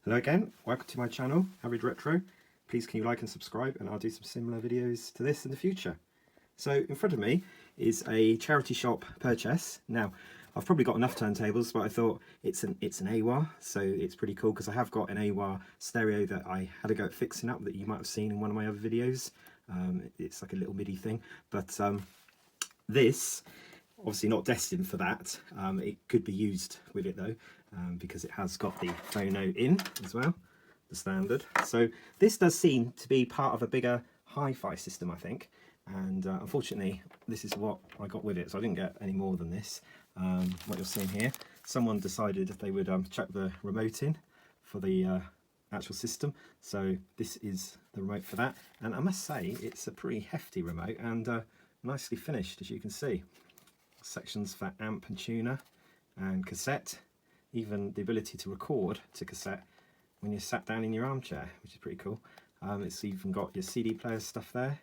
Hello again, welcome to my channel, Avid Retro. Please can you like and subscribe, and I'll do some similar videos to this in the future. So in front of me is a charity shop purchase. Now I've probably got enough turntables, but I thought it's an Aiwa, so it's pretty cool because I have got an Aiwa stereo that I had a go at fixing up that you might have seen in one of my other videos. It's like a little MIDI thing, but this obviously not destined for that. It could be used with it though, because it has got the phono in as well, the standard. So this does seem to be part of a bigger hi-fi system, I think. And unfortunately, this is what I got with it, so I didn't get any more than this. What you're seeing here, someone decided they would chuck the remote in for the actual system. So this is the remote for that, and I must say it's a pretty hefty remote and nicely finished, as you can see. Sections for amp and tuner and cassette, even the ability to record to cassette when you're sat down in your armchair, which is pretty cool. It's even got your CD player stuff there.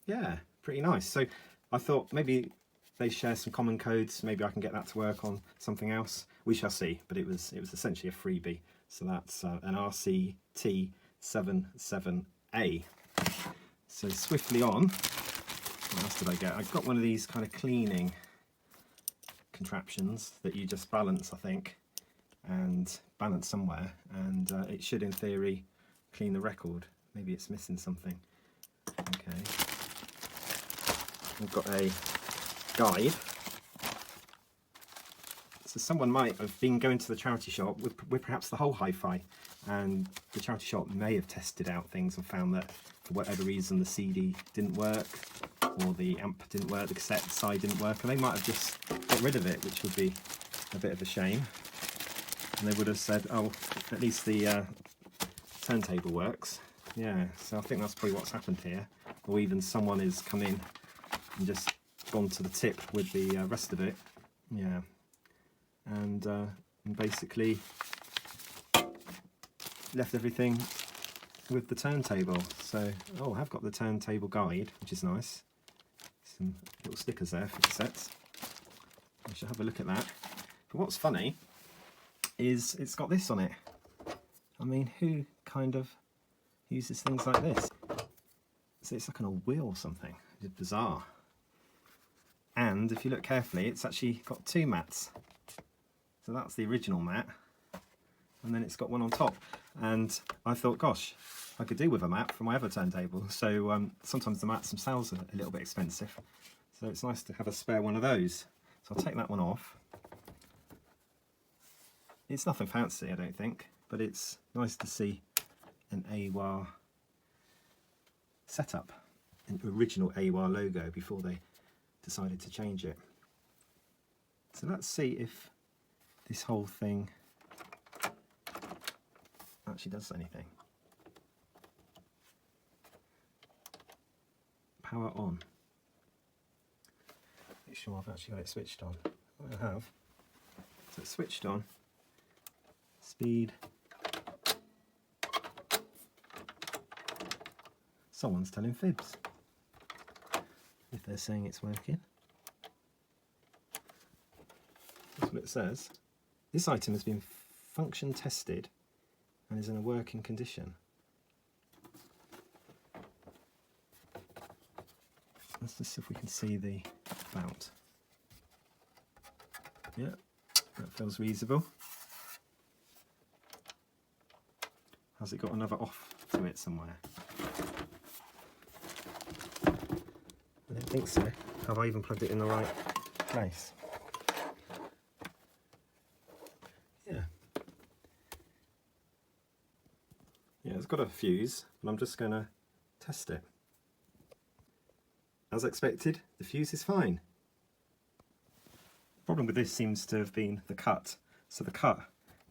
Yeah, pretty nice. So I thought maybe they share some common codes, maybe I can get that to work on something else. We shall see, but it was essentially a freebie. So that's an RCT77A. So swiftly on, what else did I get? I got one of these kind of cleaning contraptions that you just balance, I think, and balance somewhere, and it should in theory clean the record. Maybe it's missing something. Okay, we've got a guide. So someone might have been going to the charity shop with perhaps the whole hi-fi, and the charity shop may have tested out things and found that for whatever reason the CD didn't work, or the amp didn't work, the cassette side didn't work, and they might have just got rid of it, which would be a bit of a shame. And they would have said, oh, at least the turntable works. Yeah, so I think that's probably what's happened here. Or even someone has come in and just gone to the tip with the rest of it. Yeah, and basically left everything with the turntable. So, oh, I've got the turntable guide, which is nice. Some little stickers there for cassettes. I should have a look at that. But what's funny is it's got this on it. I mean, who kind of uses things like this? So it's like on a wheel or something. It's bizarre. And if you look carefully, it's actually got two mats. So that's the original mat, and then it's got one on top. And I thought, gosh, I could do with a mat for my other turntable. So sometimes the mats themselves are a little bit expensive. So it's nice to have a spare one of those. So I'll take that one off. It's nothing fancy, I don't think, but it's nice to see an Aiwa setup, an original Aiwa logo before they decided to change it. So let's see if this whole thing actually does anything. Power on. Make sure I've actually got it switched on. I have. So it's switched on. Speed. Someone's telling fibs if they're saying it's working. That's what it says. This item has been function tested and is in a working condition. Let's just see if we can see the bout. Yeah, that feels reasonable. Has it got another off to it somewhere? I don't think so. Have I even plugged it in the right place? Yeah. Yeah, it's got a fuse, and I'm just going to test it. As expected, the fuse is fine. The problem with this seems to have been the cut. So the cut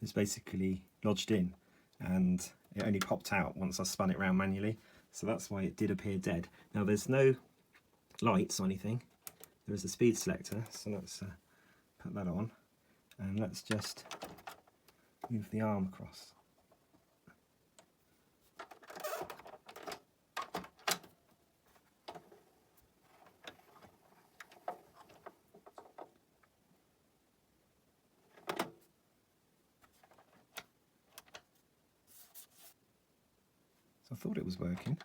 is basically lodged in, and it only popped out once I spun it around manually. So that's why it did appear dead. Now there's no lights or anything. There is a speed selector, so let's put that on, and let's just move the arm across. I thought it was working.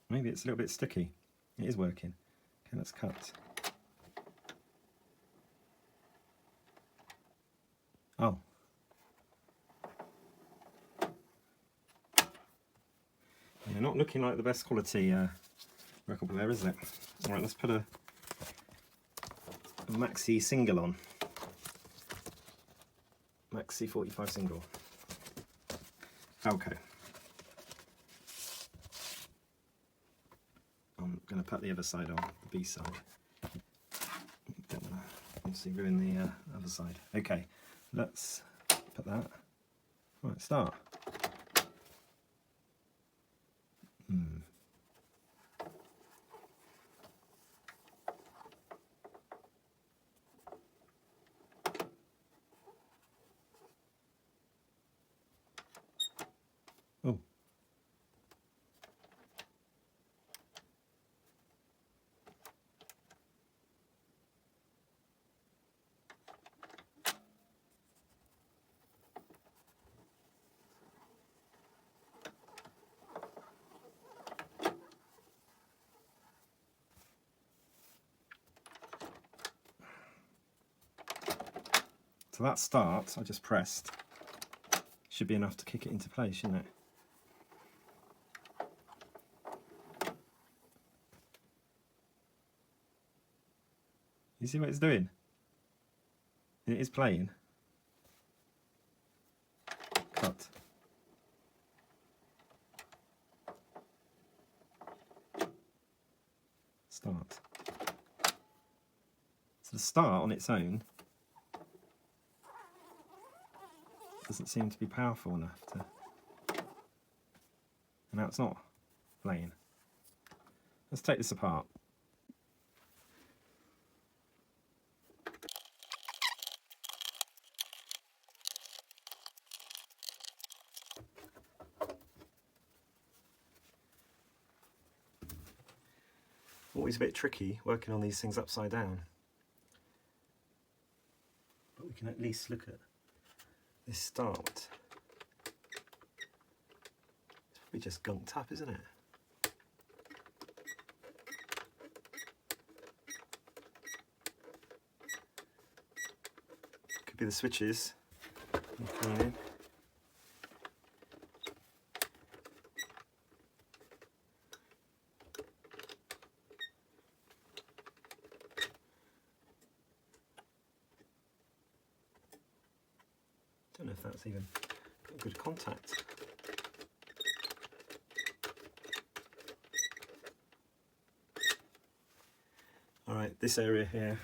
Maybe it's a little bit sticky. It is working. Okay, let's cut. Oh. Yeah, not looking like the best quality record player, is it? Alright, let's put a maxi single on. Maxi 45 single. Okay. I'm going to put the other side on, the B side. Don't want to obviously ruin the other side. Okay, let's put that. Right, start. Oh. So that start I just pressed should be enough to kick it into place, shouldn't it? You see what it's doing? It is playing. Cut. Start. So the start on its own doesn't seem to be powerful enough to... And now it's not playing. Let's take this apart. Always a bit tricky working on these things upside down. But we can at least look at this start. It's probably just gunked up, isn't it? Could be the switches cleaning. Don't know if that's even got good contact. Alright, this area here.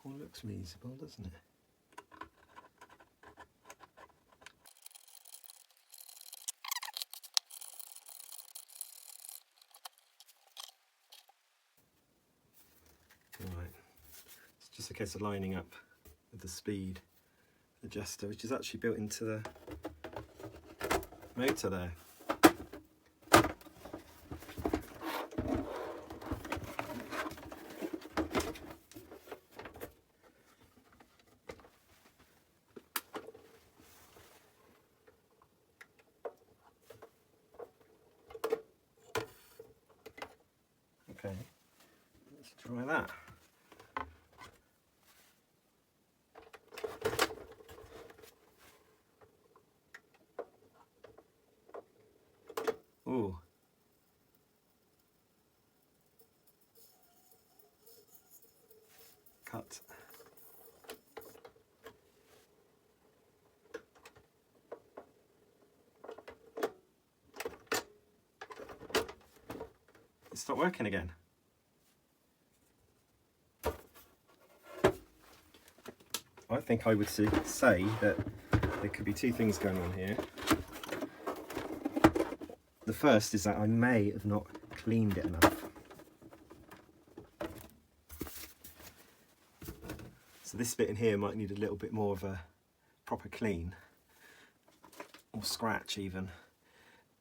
All looks reasonable, doesn't it? Alright, it's just a case of lining up with the speed adjuster, which is actually built into the motor there. Okay, let's try that. Ooh. Cut. It's not working again. I think I would say that there could be two things going on here. The first is that I may have not cleaned it enough. So this bit in here might need a little bit more of a proper clean or scratch even.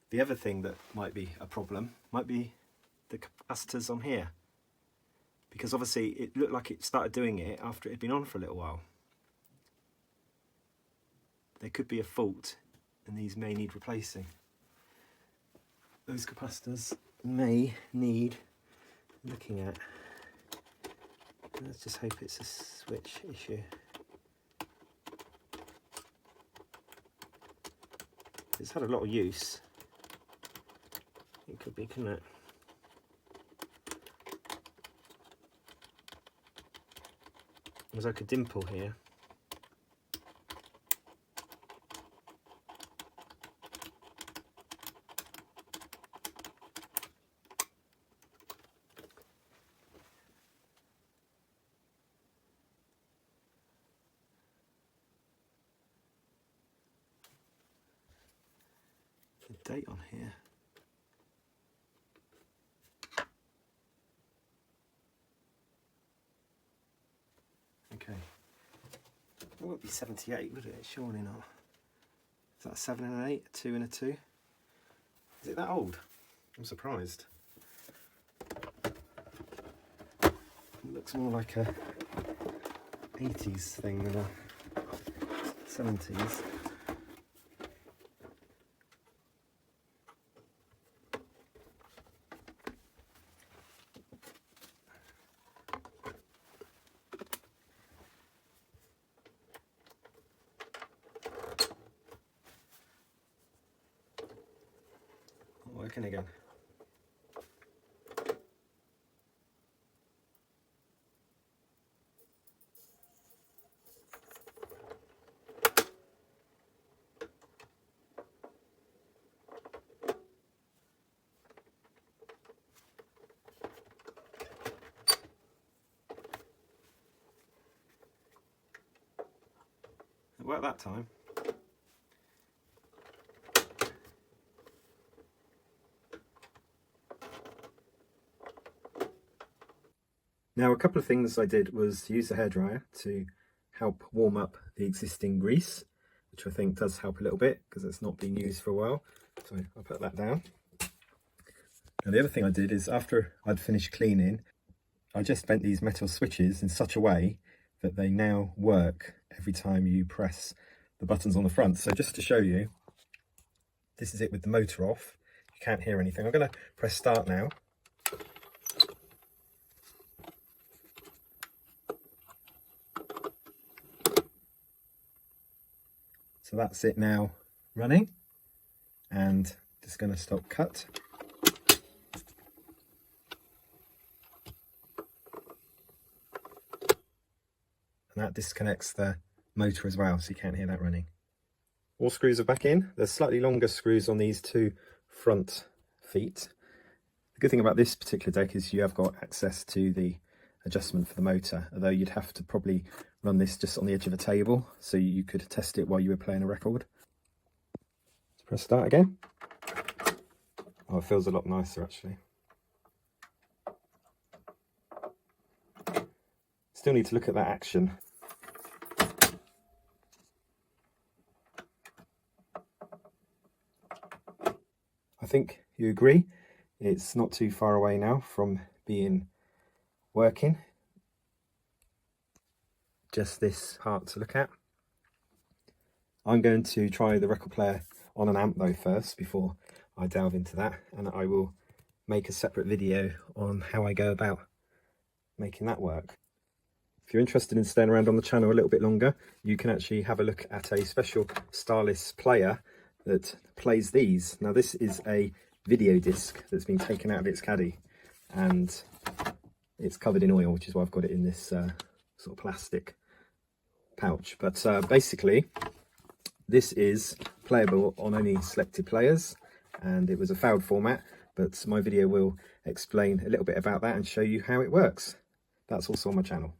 The other thing that might be a problem might be the capacitors on here, because obviously it looked like it started doing it after it had been on for a little while. There could be a fault and these may need replacing. Those capacitors may need looking at. Let's just hope it's a switch issue. It's had a lot of use. It could be, couldn't it? There's like a dimple here. The date on here. Okay. It won't be 78, would it? Surely not. Is that a 7 and an 8? A 2 and a 2? Is it that old? I'm surprised. It looks more like a 80s thing than a 70s. Working again. It worked that time. Now, a couple of things I did was use the hairdryer to help warm up the existing grease, which I think does help a little bit because it's not been used for a while. So I'll put that down. Now, the other thing I did is after I'd finished cleaning, I just bent these metal switches in such a way that they now work every time you press the buttons on the front. So just to show you, this is it with the motor off. You can't hear anything. I'm going to press start now. So that's it now running, and just going to stop cut. And that disconnects the motor as well, so you can't hear that running. All screws are back in. There's slightly longer screws on these two front feet. The good thing about this particular deck is you have got access to the adjustment for the motor, although you'd have to probably run this just on the edge of a table so you could test it while you were playing a record. Let's press start again. Oh, it feels a lot nicer actually. Still need to look at that action. I think you agree, it's not too far away now from being working. Just this part to look at. I'm going to try the record player on an amp though first before I delve into that, and I will make a separate video on how I go about making that work. If you're interested in staying around on the channel a little bit longer, you can actually have a look at a special Starless player that plays these. Now this is a video disc that's been taken out of its caddy and it's covered in oil, which is why I've got it in this sort of plastic pouch. But basically this is playable on only selected players, and it was a failed format, but my video will explain a little bit about that and show you how it works. That's also on my channel.